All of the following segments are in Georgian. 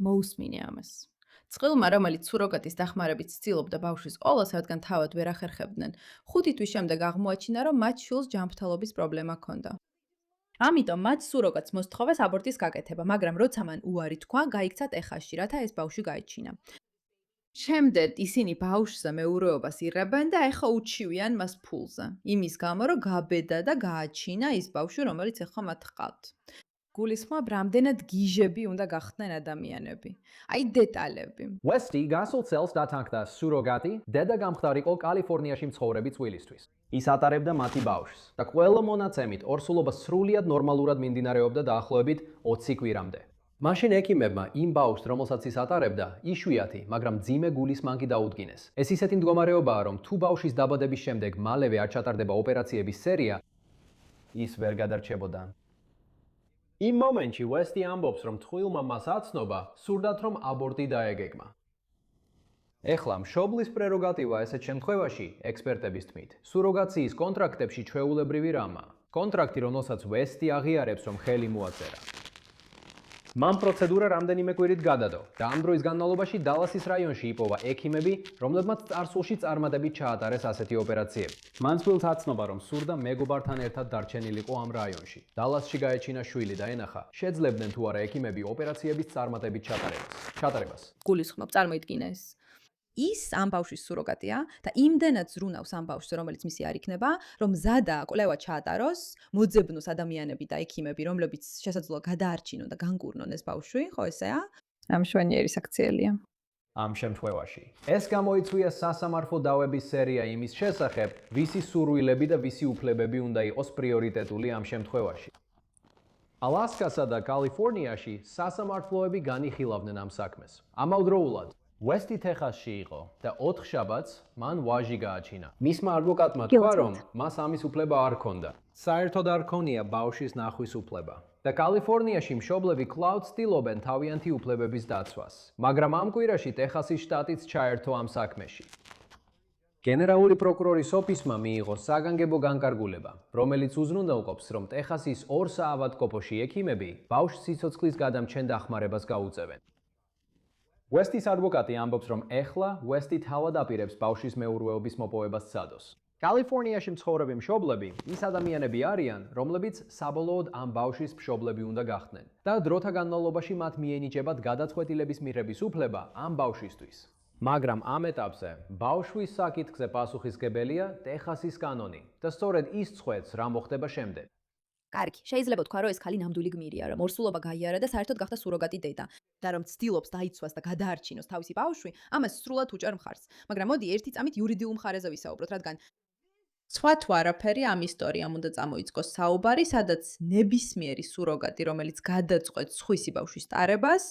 მოусმინე ამას. წყვილმა, რომელიც სუროგატის დახმარებით ცდილობდა ბავშვის ყოლას, რადგან თავად ვერ ახერხებდნენ, 5 თვის შემდეგ აღმოაჩინა, რომ მათ შვილს ჯანმრთელობის პრობლემა ჰქონდა. ამიტომ მათ სუროგატს მოსთხოვეს აბორტის გაკეთება, მაგრამ როცა მან უარი თქვა, გაიქცა ტეხასში, რათა ეს ბავშვი გაეჩინა. შემდეგ ისინი ბავშვზე მეურვეობას იღებენ და ეხა უჩივიან მას ფულზე. იმის გამო, რომ გაბედა და გააჩინა ის ბავშვი, რომელიც ეხა მათ ჰყავთ. გულისხმობ, რამდენად გიჟები უნდა გახდნენ ადამიანები. აი დეტალები. Westy გასულ წელს დათანხმდა სუროგატი დედა გამხდარ იყო კალიფორნიაში მცხოვრები წვილისთვის. ის ატარებდა მათი ბავშვს და ყველა მონაცემით ორსულობა სრულიად ნორმალურად მიმდინარეობდა დაახლოებით 20 კვირამდე. მაშინ ექიმებმა იმ ბავშვს, რომელსაც ის ატარებდა, იშვიათი, მაგრამ მძიმე გულის მანკი დაუდგინეს. ეს ისეთი მდგომარეობაა, რომ თუ ბავშვის დაბადების შემდეგ მალევე არ ჩატარდება ოპერაციების სერია, ის ვერ გადარჩებოდა. იმ მომენტში Westy ამბობს, რომ ტყუილმა მას აცნობა, სურდათ რომ აბორტი დაეგეგმა. ეხლა მშობლის პრეროგატივა ესეთ შემთხვევაში, ექსპერტების თქმით, სუროგაციის კონტრაქტებში ჩვეულებრივი რამაა. კონტრაქტი, რომელსაც Westy აღიარებს, რომ ხელი მოაწერა. მან პროცედურა რამდენიმე კვირით გადადო და ამ დროის განმავლობაში დალასის რაიონში იპოვა ექიმები, რომლებმაც წარსულში წარმატებით ჩაატარეს ასეთი ოპერაციები. მან წყვილს აცნობა, რომ სურდა მეგობართან ერთად დარჩენილიყო ამ რაიონში. დალასში გაეჩინა შვილი და ენახა, შეძლებდნენ თუ არა ექიმები ოპერაციების წარმატებით ჩატარებას. გულისხმობ, წარმოიდგინე ეს. ის ამ ბავშვის სუროგატია და იმდენად ზრუნავს ამ ბავშვს, რომელიც მისი არ იქნება, რომ მზადა კვლევა ჩაატაროს, მოძებნოს ადამიანები და ექიმები, რომლებიც შესაძლოა გადაარჩინონ და განკურნონ ეს ბავშვი, ხო ესეა? ამშვენიერი საქციელია. ამ შემთხვევაში ეს გამოიწვია სასამართლო დავების სერია იმის შესახებ, ვისი სურვილები და ვისი უფლებები უნდა იყოს პრიორიტეტული ამ შემთხვევაში. ალასკასა და კალიფორნიაში სასამართლოები განიხილავდნენ ამ საქმეს. ამავდროულად Westy ტეხასში იყო და 4 შაბათს მან ვაჟი გააჩინა. მისმა ადვოკატმა თქვა, რომ მას ამის უფლება არ ჰქონდა. საერთოდ არ ჰქონია ბავშვის ნახვის უფლება. და კალიფორნიაში მშობლები კვლავ ცდილობენ თავიანთი უფლებების დაცვას. მაგრამ ამ კვირაში ტეხასის შტატიც ჩაერთო ამ საქმეში. გენერალური პროკურორის ოფისმა მიიღო საგანგებო განკარგულება, რომელიც უზრუნველყოფს, რომ ტეხასის 2 საავადმყოფოში ექიმები ბავშვს სიცოცხლის გადამჩენ დახმარებას გაუწევენ. Westy-ს ადვოკატი ამბობს, რომ ეხლა Westy თავად აპირებს ბავშვის მეურვეობის მოპოვებას სცადოს. კალიფორნიაში მცხოვრები მშობლები ის ადამიანები არიან, რომლებიც საბოლოოდ ამ ბავშვის მშობლები უნდა გახდნენ და დროთა განმავლობაში მათ მიენიჭებათ გადაწყვეტილების მიღების უფლება ამ ბავშვისთვის. მაგრამ ამ ეტაპზე ბავშვის საკითხზე პასუხისმგებელია ტეხასის კანონი და სწორედ ის წყვეტს, რა მოხდება შემდეგ. კარგი, შეიძლება თქვა, რომ ეს ხალი ნამდვილი გმირია, რომ ორსულობა გაიარა და საერთოდ გახდა სუროგატი დედა და რომ ცდილობს დაიცვას და გადაარჩინოს თავისი ბავშვი, ამას სრულად უჭერ მხარს. მაგრამ მოდი ერთი წამით იურიდიულ მხარეზე ვისაუბროთ, რადგან სხვა თუ არაფერი ამ ისტორიამ უნდა წამოიწყოს საუბარი, სადაც ნებისმიერი სუროგატი, რომელიც გადაწყვეტს სხვისი ბავშვის ტარებას,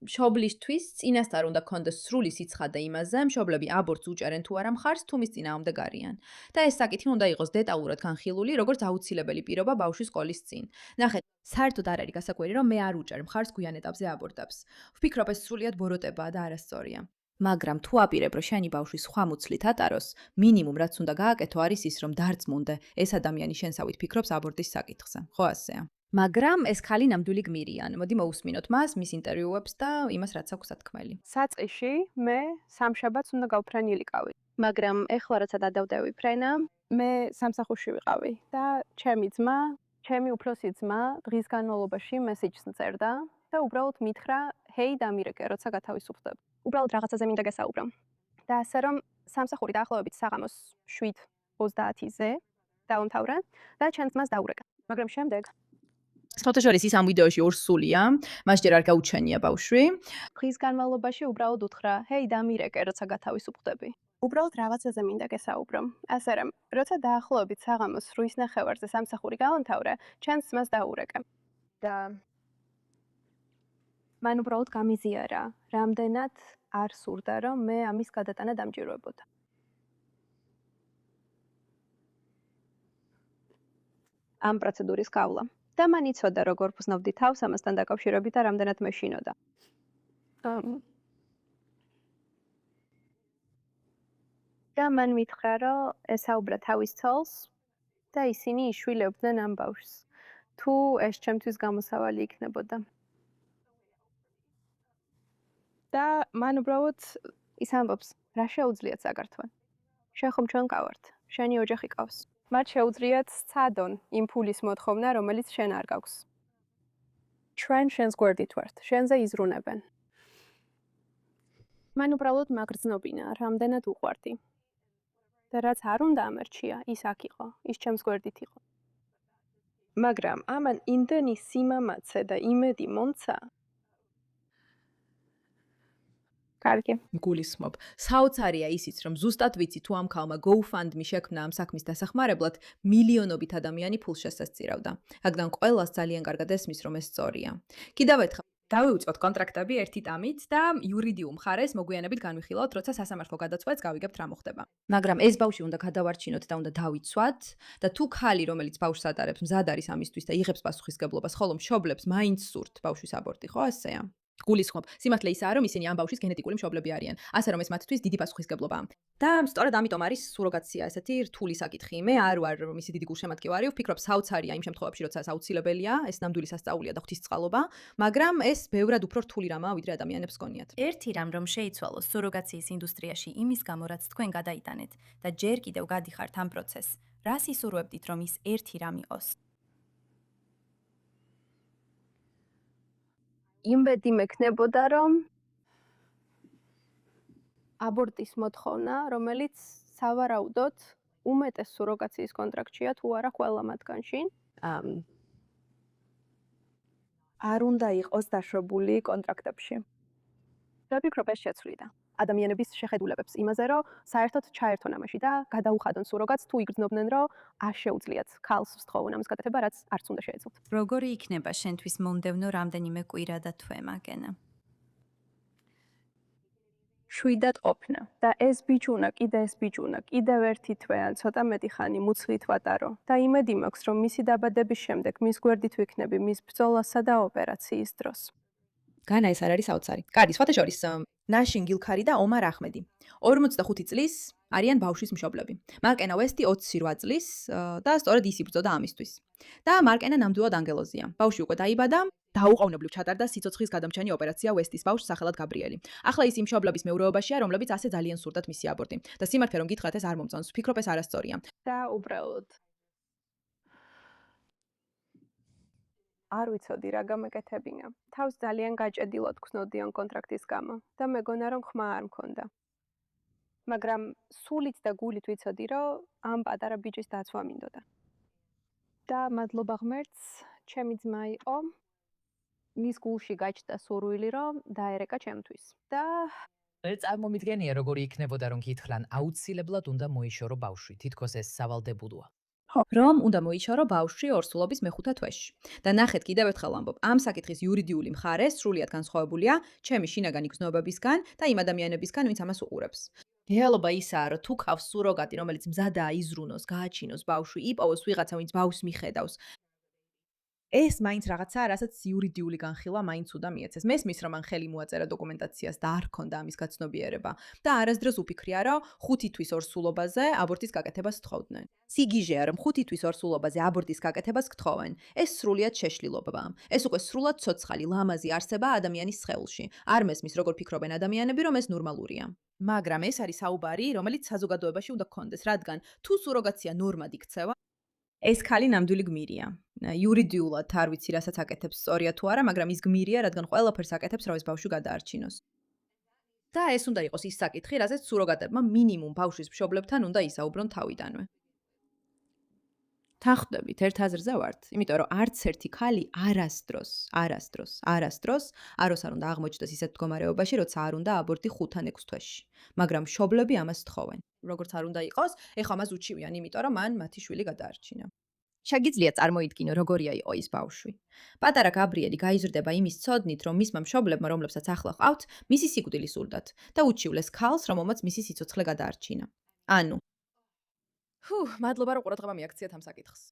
მშობლისთვის წინასწარ უნდა ქონდეს სრული სიცხადე იმაზე, მშობლები აბორტს უჭერენ თუ არა მხარს, თუ მის წინააღმდეგ არიან. და ეს საკითხი უნდა იყოს დეტალურად განხილული, როგორც აუცილებელი პირობა ბავშვის ყოლის წინ. ნახეთ, საერთოდ არ არის გასაკვირი, რომ მე არ უჭერ მხარს გვიან ეტაპზე აბორტებს. ვფიქრობ, ეს სრულიად ბოროტებაა და არასწორია. მაგრამ თუ აპირებ, რომ შენი ბავშვი სხვა მუცლით ატაროს, მინიმუმ რაც უნდა გააკეთო არის ის, რომ დარწმუნდე ეს ადამიანი შენსავით ფიქრობს აბორტის საკითხზე. ხო ასეა. მაგრამ ეს ხალი ნამდვილი გმირიან. მოდი მოусმინოთ მას, მის ინტერვიუებს და იმას რაც აქვს სათქმელი. საწყისში მე სამშაბათს უნდა გავფრენილიყავი. მაგრამ ეხლა როცა დადავდები ფრენა, მე სამსახურში ვიყავი და ჩემი უფროსი ძმა დღის განმავლობაში მესეჯს წერდა და უბრალოდ მითხრა, ჰეი დამირეკე, როცა გათავისუფლდებ. უბრალოდ რაღაცაზე მინდა გასაუბრო. და ასე რომ სამსახური დაახლოებით საღამოს 7:30-ზე დაუმთავრა და ჩემს ძმას დაურეკა. მაგრამ შემდეგ სხვათაშორის ის ამ ვიდეოში ორსულია, მას ჯერ არ გაუჩენია ბავშვი. დღის განმავლობაში უბრალოდ უთხრა, ჰეი დამირეკე, როცა გათავისუფლდები. უბრალოდ რაღაცაზე მინდა გესაუბრო. ასე რომ, როცა დაახლოებით საღამოს 8:30-ზე სამსახური გაუმთავრა, ჩემს ძმას დაურეკა. და მან უბრალოდ გამიზიარა, რამდენად არ სურდა, რომ მე ამის გადატანა დამჭირვებოდა. ამ პროცედურის გავლა. და მან იცოდა, როგორ ვგრძნობდი თავს ამასთან დაკავშირებით და რამდენად მეშინოდა. და მან მითხრა, რომ ესაუბრა თავის ცოლს და ისინი იშვილებდნენ ამ ბავშვს. თუ ეს ჩემთვის გამოსავალი იქნებოდა. და მან უბრალოდ ის ამბობს, რა შეუძლიათ საქართველოს. შენ ხომ ჩვენ ყავართ, შენი ოჯახი ყავს. მათ შეუძლიათ სცადონ იმ ფულის მოთხოვნა, რომელიც შენ არ გაქვს. ჩვენ შენს გვერდით ვართ, შენზე იზრუნებენ. მან უბრალოდ მაგრძნობინა, რამდენად უყვარდი. და რაც არ უნდა ამერჩია, ის აქ იყო, ის ჩემს გვერდით იყო. მაგრამ ამან იმდენი სიმამაცე და იმედი მომცა. კარგი. გულისხმობ. საოცარია ისიც, რომ ზუსტად ვიცი თუ ამ ქალმა GoFundMe შექმნა ამ საქმის დასახმარებლად, მილიონობით ადამიანი ფულს შესასწირავდა. რადგან ყველას ძალიან კარგად ესმის, რომ ეს სწორია. კიდევ ერთხელ დავიუწყოთ კონტრაქტები ერთი ტამით და იურიდიულ მხარეს მოგვიანებით განვიხილავთ, როცა სასამართლო გადაწყვეტს, გავიგებთ რა მოხდება. მაგრამ ეს ბავშვი უნდა გადავარჩინოთ და უნდა დავიცვათ და თუ ქალი, რომელიც ბავშვს ატარებს, მზად არის ამისთვის და იღებს პასუხისგებლობას, ხოლო მშობლებს მაინც სურთ ბავშვის აბორტი, ხო ასეა? გულისხმობ. სიმართლე ისაა, რომ ისინი ამ ბავშვის გენეტიკური მშობლები არიან. ასე რომ ეს მათთვის დიდი პასუხისგებლობაა. და სწორედ ამიტომ არის სუროგაცია ესეთი რთული საკითხი. მე არ ვარ მისი დიდი გულშემატკივარი, ვფიქრობ საოცარია იმ შემთხვევებში, როცა ეს აუცილებელია, ეს ნამდვილი სასწაულია და ღვთისწყალობა, მაგრამ ეს ბევრად უფრო რთული რამაა, ვიდრე ადამიანებს გონიათ. ერთი რამ რომ შეიცვალოს სუროგაციის ინდუსტრიაში იმის გამო, რაც თქვენ გადაიტანეთ და ჯერ კიდევ გადიხართ ამ პროცესს, რას ისურვებდით, რომ ის ერთი რამ იყოს? იმედი მექნებოდა, რომ აბორტის მოთხოვნა, რომელიც სავარაუდოდ უმეტეს სუროგაციის კონტრაქტშია თუ არა ყველა მათგანში, არ უნდა იყოს დაშვებული კონტრაქტებში. ვფიქრობ, ეს შეცვლიდა ადამიანების შეხედულებებს იმაზე, რომ საერთოდ ჩაერთონ ამაში და გადაუხადონ სუროგატს, თუ იგრძნობდნენ, რომ არ შეუძლიათ ქალს სთხოვონ ამის გაკეთება, რაც არც უნდა შეეძლოთ. როგორი იქნება შენთვის მომდევნო რამდენიმე კვირა და თვე, მაგენა? შვიდად ყოფნა და ეს ბიჭუნა, კიდევ ერთი თვე ან ცოტა მეტი ხანი მუცლით ვატარო და იმედი მაქვს, რომ მისი დაბადების შემდეგ მის გვერდით ვიქნები მის ბრძოლასა და ოპერაციის დროს. განა ეს არ არის საოცარი. კარგი, სხვათა შორის ნაშინ გილქარი და ომარ ახმედი. 45 წლის არიან ბავშვის მშობლები. მარკენა ვესტი 28 წლის და სწორედ ის იბრძოდა ამისთვის. და მარკენა ნამდვილად ანგელოზია. ბავშვი უკვე დაიბადა, დაუყოვნებლივ ჩატარდა სიცოცხლის გადამჩენი ოპერაცია ვესტის ბავშვს სახელად გაბრიელი. ახლა ის იმ მშობლების მეურვეობაშია, რომლებიც ასე ძალიან სურდათ მისი აბორტი. და სიმართლე რომ გითხრათ, ეს არ მომწონს. ვფიქრობ, ეს არასწორია. და უბრალოდ არ ვიცოდი რა გამეკეთებინა. თავს ძალიან გაჭედილად გქნოდი ამ კონტრაქტის გამო და მეგონა რომ ხმა არ მქონდა. მაგრამ სულით და გულით ვიცოდი, რომ ამ პატარა ბიჭის დაცვა მინდოდა. და მადლობა ღმერთს, ჩემი ძმა იყო. მის გულში გაჩნდა სურვილი, რომ დაერეკა ჩემთვის. და წარმომიდგენია, როგორი იქნებოდა, რომ გითხრან, აუცილებლად უნდა მოიშორო ბავშვი. თითქოს ეს სავალდებულოა. რომ უნდა მოიჩარო ბავშვი ორსულობის მეხუთე თვეში. და ნახეთ კიდევ ერთხელ ამბობ, ამ საკითხის იურიდიული მხარე სრულიად განსხვავებულია ჩემი შინაგანი გრძნობებისგან და იმ ადამიანებისგან, ვინც ამას უყურებს. რეალობა ისაა, რომ თუ ყავს სუროგატი, რომელიც მზადაა იზრუნოს, გააჩინოს ბავშვი, იპოვოს ვიღაცა, ვინც ბავშვს მიხედავს. ეს მაინც რაღაცაა, რასაც იურიდიული განხილვა მაინც უნდა მიეცეს. მესმის, რომ მან ხელი მოაწერა დოკუმენტაციას და არ ჰქონდა ამის გაცნობიერება და არასდროს უფიქრია, რომ 5 თვის ორსულობაზე აბორტის გაკეთებას თხოვდნენ. სიგიჟეა, რომ 5 თვის ორსულობაზე აბორტის გაკეთებას გთხოვენ. ეს სრულიად შეშლილობაა. ეს უკვე სრულად ცოცხალი, ლამაზი არსება ადამიანის სხეულში. არ მესმის, როგორ ფიქრობენ ადამიანები, რომ ეს ნორმალურია. მაგრამ ეს არის საუბარი, რომელიც საზოგადოებაში უნდა გქონდეს, რადგან თუ სუროგაცია ნორმად იქცევა, ეს ქალი ნამდვილი გმირია. იურიდიულად არ ვიცი, რასაც აკეთებს, სწორია თუ არა, მაგრამ ის გმირია, რადგან ყველაფერს აკეთებს, რომ ეს ბავშვი გადაარჩინოს. და ეს უნდა იყოს ის საკითხი, რასაც სუროგატებმა მინიმუმ ბავშვის მშობლებთან უნდა ისაუბრონ თავიდანვე. თანხმდებით, ერთ აზრზე ვართ, იმიტომ რომ არც ერთი ქალი არასდროს არ უნდა აღმოჩნდეს ისეთ მდგომარეობაში, როცა არ უნდა აბორტი 5 ან 6 თვეში. მაგრამ მშობლები ამას თხოვენ. როგორც არ უნდა იყოს, ეხლა მას უჩივიან, იმიტომ რომ მან მათი შვილი გადაარჩინა. შეგიძლიათ წარმოიდგინო, როგორია იყო ის ბავშვი. პატარა გაბრიელი გაიზრდება იმის ცოდნით, რომ მისმა მშობლებმა, რომლებსაც ახლა ყავთ, მისი სიკვდილი სურდათ და უჩივლეს ქალს, რომელმაც მისი სიცოცხლე გადაარჩინა. ანუ მადლობა, რომ ყურადღება მიაქციათ ამ საკითხს.